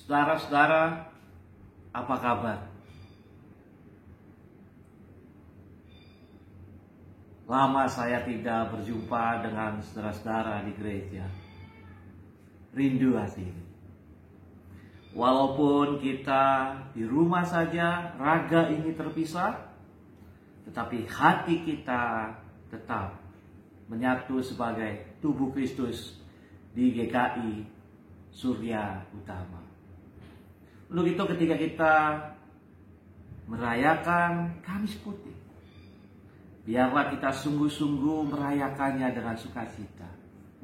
Saudara-saudara, apa kabar? Lama saya tidak berjumpa dengan saudara-saudara di gereja. Rindu hati ini. Walaupun kita di rumah saja, raga ini terpisah, tetapi hati kita tetap menyatu sebagai tubuh Kristus di GKI Surya Utama. Untuk itu ketika kita merayakan Kamis Putih, biarlah kita sungguh-sungguh merayakannya dengan sukacita,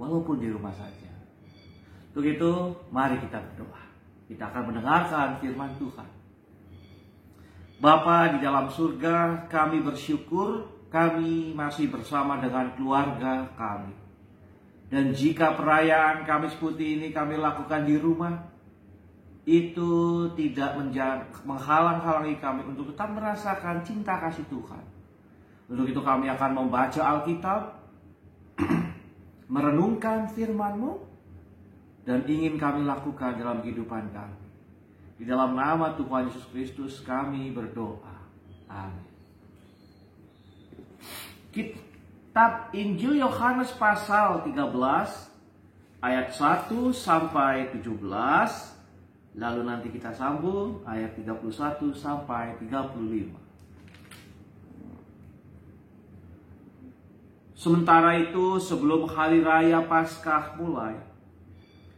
walaupun di rumah saja. Untuk itu, mari kita berdoa. Kita akan mendengarkan firman Tuhan. Bapa di dalam surga, kami bersyukur kami masih bersama dengan keluarga kami. Dan jika perayaan Kamis Putih ini kami lakukan di rumah, itu tidak menghalang-halangi kami untuk tetap merasakan cinta kasih Tuhan. Untuk itu kami akan membaca Alkitab, merenungkan firman-Mu, dan ingin kami lakukan dalam kehidupan kami. Di dalam nama Tuhan Yesus Kristus kami berdoa. Amin. Kitab Injil Yohanes pasal 13 ayat 1 sampai 17. Lalu nanti kita sambung ayat 31 sampai 35. Sementara itu, sebelum hari raya Paskah mulai,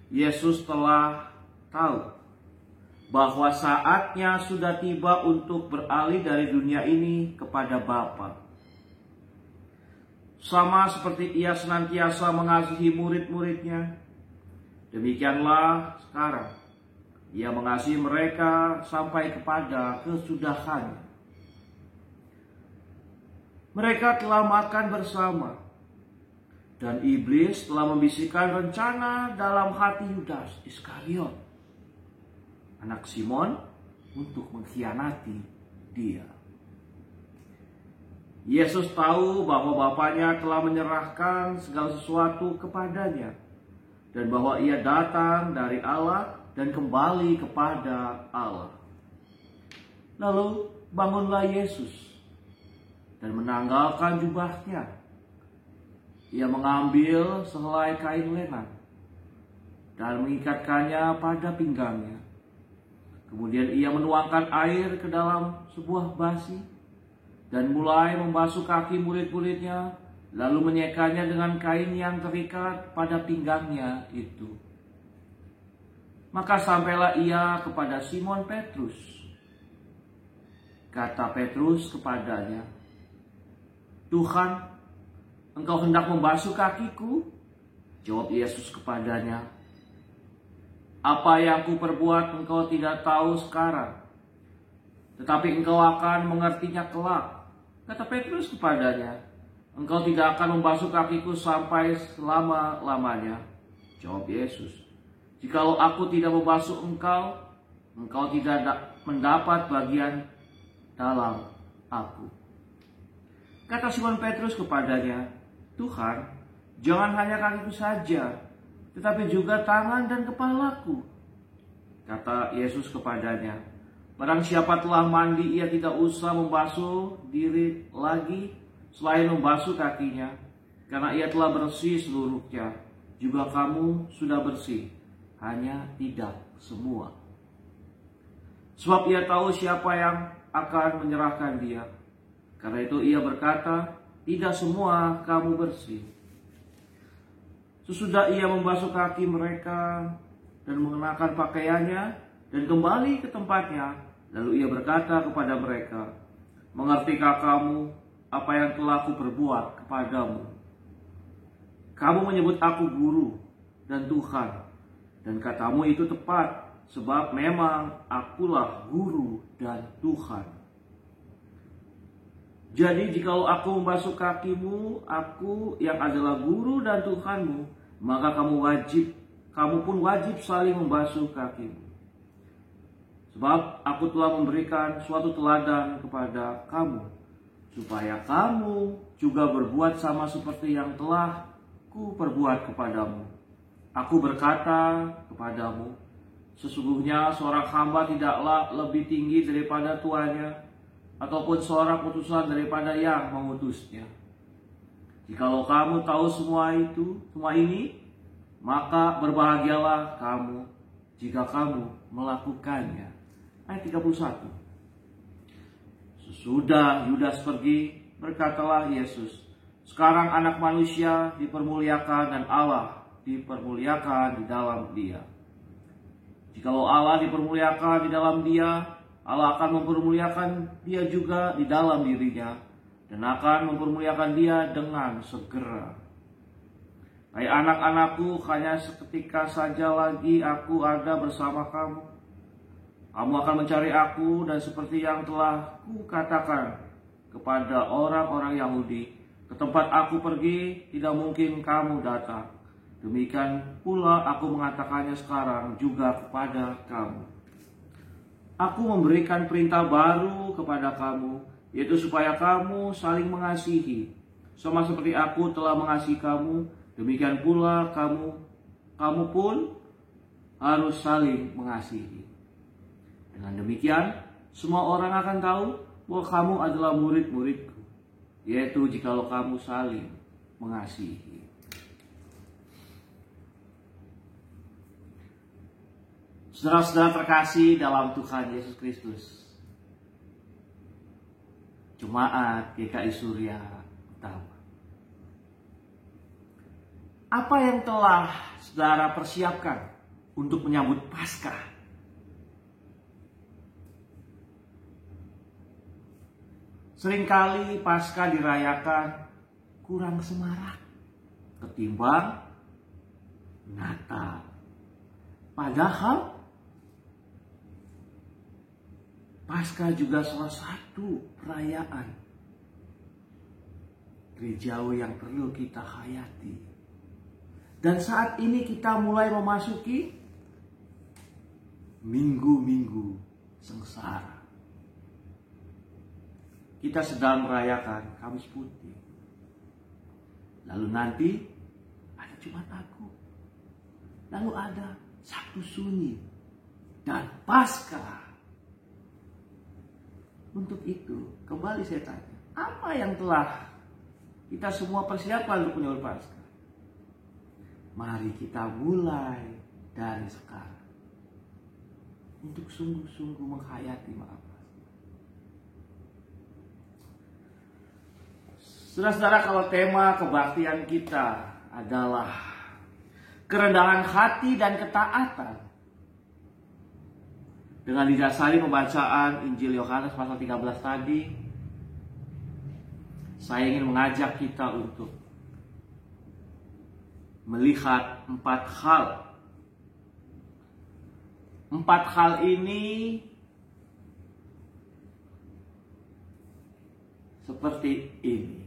Yesus telah tahu bahwa saatnya sudah tiba untuk beralih dari dunia ini kepada Bapa. Sama seperti Ia senantiasa mengasihi murid-muridnya, demikianlah sekarang Ia mengasihi mereka sampai kepada kesudahannya. Mereka telah makan bersama, dan iblis telah membisikkan rencana dalam hati Yudas Iskariot, anak Simon, untuk mengkhianati Dia. Yesus tahu bahwa Bapanya telah menyerahkan segala sesuatu kepadanya, dan bahwa Ia datang dari Allah dan kembali kepada Allah. Lalu bangunlah Yesus dan menanggalkan jubahnya. Ia mengambil sehelai kain lenan dan mengikatkannya pada pinggangnya. Kemudian ia menuangkan air ke dalam sebuah basi dan mulai membasuh kaki murid-muridnya, lalu menyekanya dengan kain yang terikat pada pinggangnya itu. Maka sampailah ia kepada Simon Petrus. Kata Petrus kepadanya, "Tuhan, Engkau hendak membasuh kakiku?" Jawab Yesus kepadanya, "Apa yang kuperbuat engkau tidak tahu sekarang, tetapi engkau akan mengertinya kelak." Kata Petrus kepadanya, "Engkau tidak akan membasuh kakiku sampai selama-lamanya." Jawab Yesus, "Jikalau aku tidak membasuh engkau, engkau tidak mendapat bagian dalam aku." Kata Simon Petrus kepadanya, "Tuhan, jangan hanya kakiku saja, tetapi juga tangan dan kepalaku." Kata Yesus kepadanya, "Barang siapa telah mandi, ia tidak usah membasuh diri lagi selain membasuh kakinya, karena ia telah bersih seluruhnya. Juga kamu sudah bersih, hanya tidak semua." Sebab ia tahu siapa yang akan menyerahkan dia. Karena itu ia berkata, "Tidak semua kamu bersih." Sesudah ia membasuh kaki mereka dan mengenakan pakaiannya dan kembali ke tempatnya, lalu ia berkata kepada mereka, "Mengertikah kamu apa yang telah kuperbuat kepadamu? Kamu menyebut aku guru dan Tuhan, dan katamu itu tepat, sebab memang akulah guru dan Tuhan. Jadi jikalau aku membasuh kakimu, aku yang adalah guru dan Tuhanmu, maka kamu pun wajib saling membasuh kakimu. Sebab aku telah memberikan suatu teladan kepada kamu, supaya kamu juga berbuat sama seperti yang telah kuperbuat kepadamu. Aku berkata kepadamu, Sesungguhnya seorang hamba tidaklah lebih tinggi daripada tuannya, ataupun seorang utusan daripada yang mengutusnya. Jikalau kamu tahu semua ini, maka berbahagialah kamu jika kamu melakukannya. Ayat 31. Sesudah Yudas pergi, berkatalah Yesus, sekarang Anak Manusia dipermuliakan dan Allah dipermuliakan di dalam Dia. Jikalau Allah dipermuliakan di dalam Dia, Allah akan mempermuliakan Dia juga di dalam dirinya, dan akan mempermuliakan Dia dengan segera. Hai anak-anakku, hanya seketika saja lagi aku ada bersama kamu. Kamu akan mencari aku, dan seperti yang telah kukatakan kepada orang-orang Yahudi, ke tempat aku pergi tidak mungkin kamu datang. Demikian pula aku mengatakannya sekarang juga kepada kamu. Aku memberikan perintah baru kepada kamu, yaitu supaya kamu saling mengasihi. Sama seperti aku telah mengasihi kamu, demikian pula kamu pun harus saling mengasihi. Dengan demikian, semua orang akan tahu bahwa kamu adalah murid-muridku, yaitu jikalau kamu saling mengasihi. Saudara-saudara terkasih dalam Tuhan Yesus Kristus, Jemaat GKI Surya Utama, apa yang telah saudara persiapkan untuk menyambut Paskah? Seringkali Paskah dirayakan kurang semarak ketimbang Natal. Padahal Paskah juga salah satu perayaan gerejawi yang perlu kita hayati. Dan saat ini kita mulai memasuki minggu-minggu sengsara. Kita sedang merayakan Kamis Putih. Lalu nanti ada Jumat Agung. Lalu ada Sabtu Sunyi dan Paskah. Untuk itu, kembali saya tanya, apa yang telah kita semua persiapkan untuk menyambut Paskah? Mari kita mulai dari sekarang untuk sungguh-sungguh menghayati Paskah. Saudara-saudara, kalau tema kebaktian kita adalah kerendahan hati dan ketaatan, dengan didasari pembacaan Injil Yohanes pasal 13 tadi, saya ingin mengajak kita untuk melihat 4 hal. 4 hal ini seperti ini.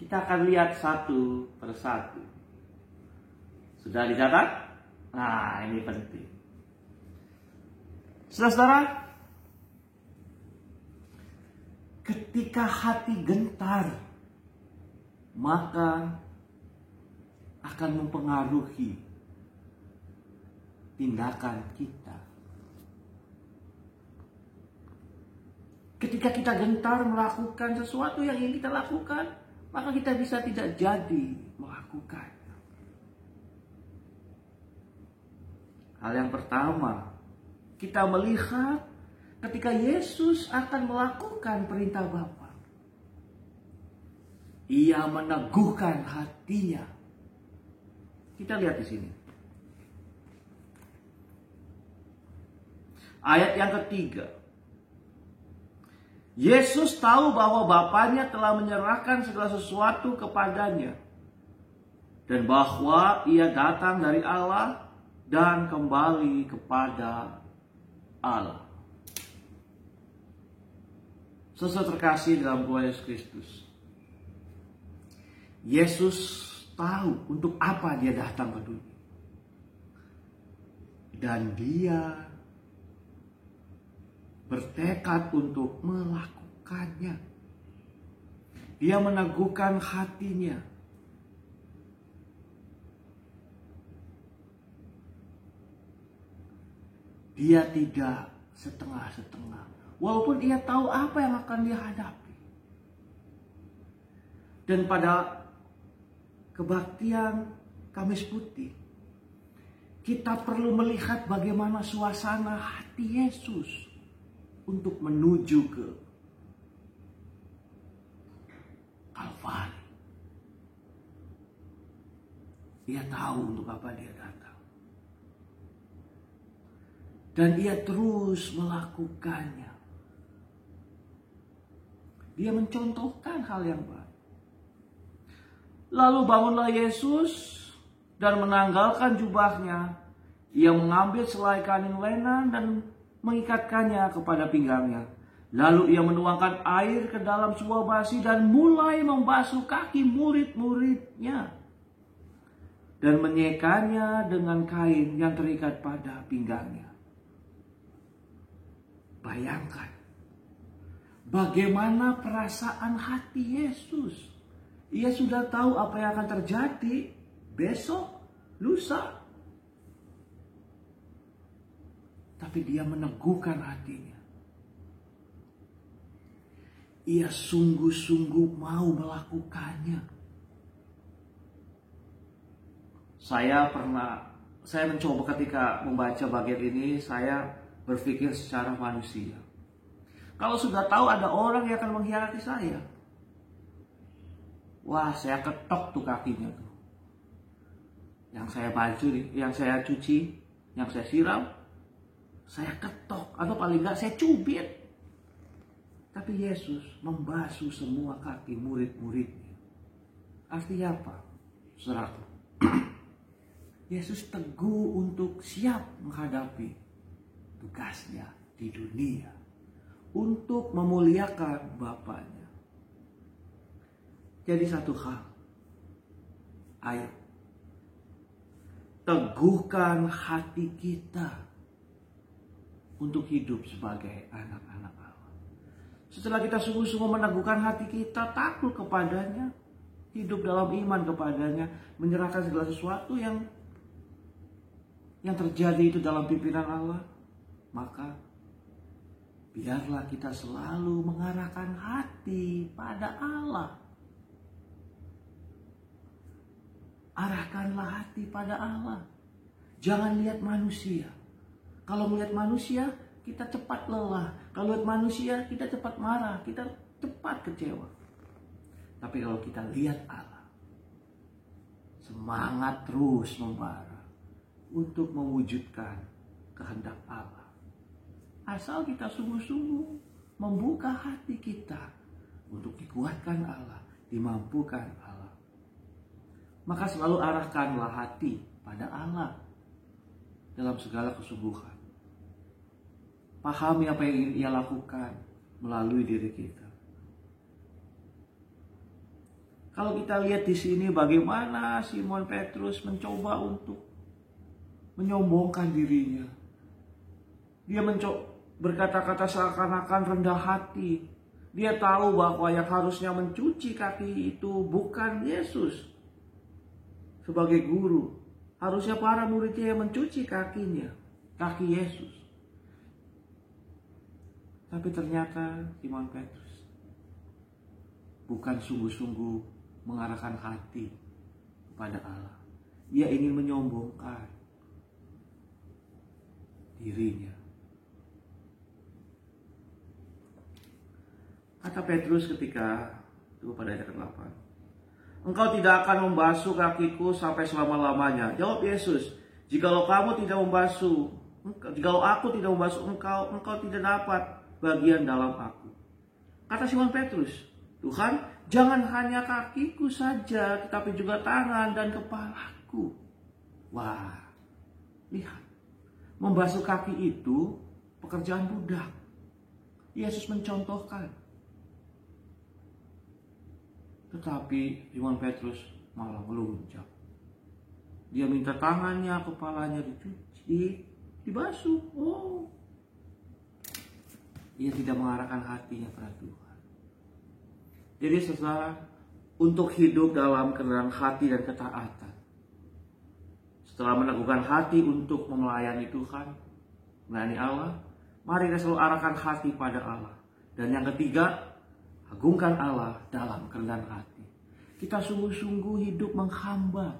Kita akan lihat satu persatu. Sudah dicatat? Nah, ini penting. Saudara-saudara, ketika hati gentar, maka akan mempengaruhi tindakan kita. Ketika kita gentar melakukan sesuatu yang ingin kita lakukan, maka kita bisa tidak jadi melakukan. Hal yang pertama, kita melihat ketika Yesus akan melakukan perintah Bapa, Ia meneguhkan hatinya. Kita lihat di sini. Ayat yang ketiga. Yesus tahu bahwa Bapanya telah menyerahkan segala sesuatu kepadanya, dan bahwa Ia datang dari Allah dan kembali kepada Allah. Saudara terkasih dalam Tuhan Yesus Kristus, Yesus tahu untuk apa Dia datang ke dunia, dan Dia bertekad untuk melakukannya. Dia meneguhkan hatinya. Dia tidak setengah-setengah. Walaupun ia tahu apa yang akan dia hadapi. Dan pada kebaktian Kamis Putih, kita perlu melihat bagaimana suasana hati Yesus untuk menuju ke Kalvari. Ia tahu untuk apa dia datang. Dan ia terus melakukannya. Dia mencontohkan hal yang baik. Lalu bangunlah Yesus dan menanggalkan jubahnya. Ia mengambil selai kain lenan dan mengikatkannya kepada pinggangnya. Lalu ia menuangkan air ke dalam sebuah basi dan mulai membasuh kaki murid-muridnya. Dan menyekanya dengan kain yang terikat pada pinggangnya. Bayangkan bagaimana perasaan hati Yesus. Ia sudah tahu apa yang akan terjadi besok, lusa. Tapi dia meneguhkan hatinya. Ia sungguh-sungguh mau melakukannya. Saya mencoba ketika membaca bagian ini, saya berpikir secara manusia. Kalau sudah tahu ada orang yang akan mengkhianati saya, wah, saya ketok tuh kakinya tuh. Yang saya baju, yang saya cuci, yang saya siram, saya ketok atau paling enggak saya cubit. Tapi Yesus membasuh semua kaki murid-muridnya. Artinya apa? Saudaraku, Yesus teguh untuk siap menghadapi tugasnya di dunia untuk memuliakan Bapaknya. Jadi satu hal, ayo teguhkan hati kita untuk hidup sebagai anak-anak Allah. Setelah kita sungguh-sungguh meneguhkan hati kita, takluk kepadanya, hidup dalam iman kepadanya, menyerahkan segala sesuatu yang terjadi itu dalam pimpinan Allah, maka biarlah kita selalu mengarahkan hati pada Allah. Arahkanlah hati pada Allah. Jangan lihat manusia. Kalau melihat manusia, kita cepat lelah. Kalau lihat manusia, kita cepat marah. Kita cepat kecewa. Tapi kalau kita lihat Allah, semangat terus membara untuk mewujudkan kehendak Allah. Asal kita sungguh-sungguh membuka hati kita untuk dikuatkan Allah, dimampukan Allah. Maka selalu arahkanlah hati pada Allah dalam segala kesungguhan. Pahami apa yang ingin Ia lakukan melalui diri kita. Kalau kita lihat di sini bagaimana Simon Petrus mencoba untuk menyombongkan dirinya. Dia berkata-kata seakan-akan rendah hati. Dia tahu bahwa yang harusnya mencuci kaki itu bukan Yesus sebagai guru. Harusnya para muridnya yang mencuci kakinya, kaki Yesus. Tapi ternyata Simon Petrus bukan sungguh-sungguh mengarahkan hati kepada Allah. Ia ingin menyombongkan dirinya. Kata Petrus ketika itu pada ayat ke-8, "Engkau tidak akan membasuh kakiku sampai selama-lamanya." Jawab Yesus, "Jikalau kamu tidak membasuh, jikalau aku tidak membasuh engkau, engkau tidak dapat bagian dalam aku." Kata Simon Petrus, "Tuhan, jangan hanya kakiku saja, tetapi juga tangan dan kepalaku." Wah, lihat. Membasuh kaki itu pekerjaan budak. Yesus mencontohkan. Tetapi Simon Petrus malah melunjak. Dia minta tangannya, kepalanya dicuci, dibasuh. Oh, ia tidak mengarahkan hatinya pada Tuhan. Jadi saudara, untuk hidup dalam kerendahan hati dan ketaatan, setelah meneguhkan hati untuk melayani Tuhan, melayani Allah, mari kita selalu arahkan hati pada Allah. Dan yang ketiga, agungkan Allah dalam kerendahan hati. Kita sungguh-sungguh hidup menghamba,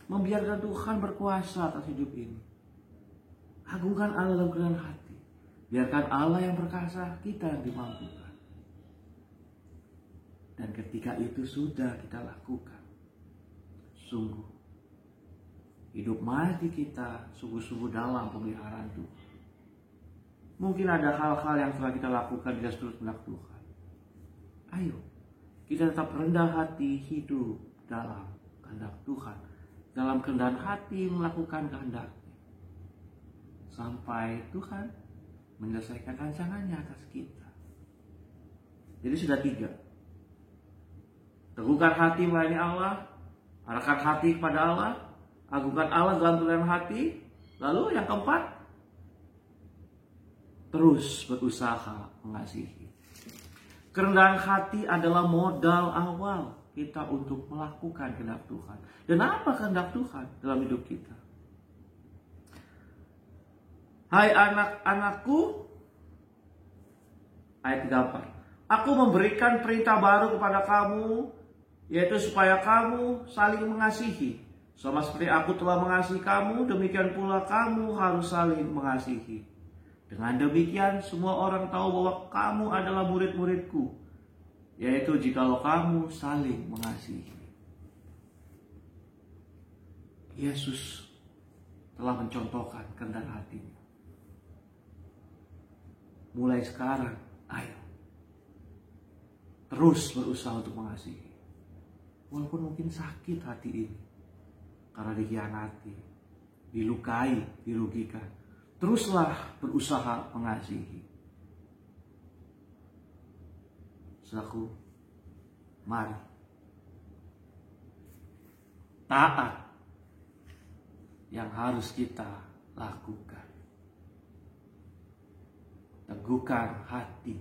membiarkan Tuhan berkuasa atas hidup ini. Agungkan Allah dalam kerendahan hati. Biarkan Allah yang perkasa, kita yang dimampukan. Dan ketika itu sudah kita lakukan, sungguh hidup mati kita sungguh-sungguh dalam pemeliharaan Tuhan. Mungkin ada hal-hal yang telah kita lakukan tidak seturut kehendak Tuhan. Ayo, kita tetap rendah hati hidup dalam kehendak Tuhan. Dalam kerendahan hati melakukan kehendak-Nya. Sampai Tuhan menyelesaikan rancangannya atas kita. Jadi sudah 3. Teguhkan hati melayani Allah, arahkan hati kepada Allah, agungkan Allah dalam kerendahan hati. Lalu yang keempat, terus berusaha mengasihi. Kerendahan hati adalah modal awal kita untuk melakukan kehendak Tuhan. Dan apa kehendak Tuhan dalam hidup kita? Hai anak-anakku, ayat 34. Aku memberikan perintah baru kepada kamu, yaitu supaya kamu saling mengasihi. Sama seperti aku telah mengasihi kamu, demikian pula kamu harus saling mengasihi. Dengan demikian semua orang tahu bahwa kamu adalah murid-muridku, yaitu jikalau kamu saling mengasihi. Yesus telah mencontohkan kerendahan hatinya. Mulai sekarang, ayo terus berusaha untuk mengasihi. Walaupun mungkin sakit hati ini, karena dikhianati, dilukai, dirugikan. Teruslah berusaha mengasihi. Saudaraku, mari taat yang harus kita lakukan. Teguhkan hati,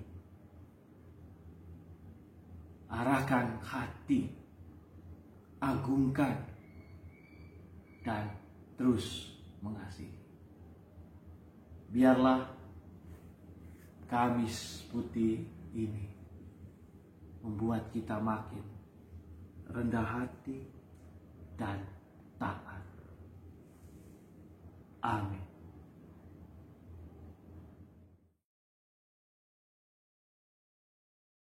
arahkan hati, agungkan, dan terus mengasihi. Biarlah Kamis Putih ini membuat kita makin rendah hati dan taat. Amin.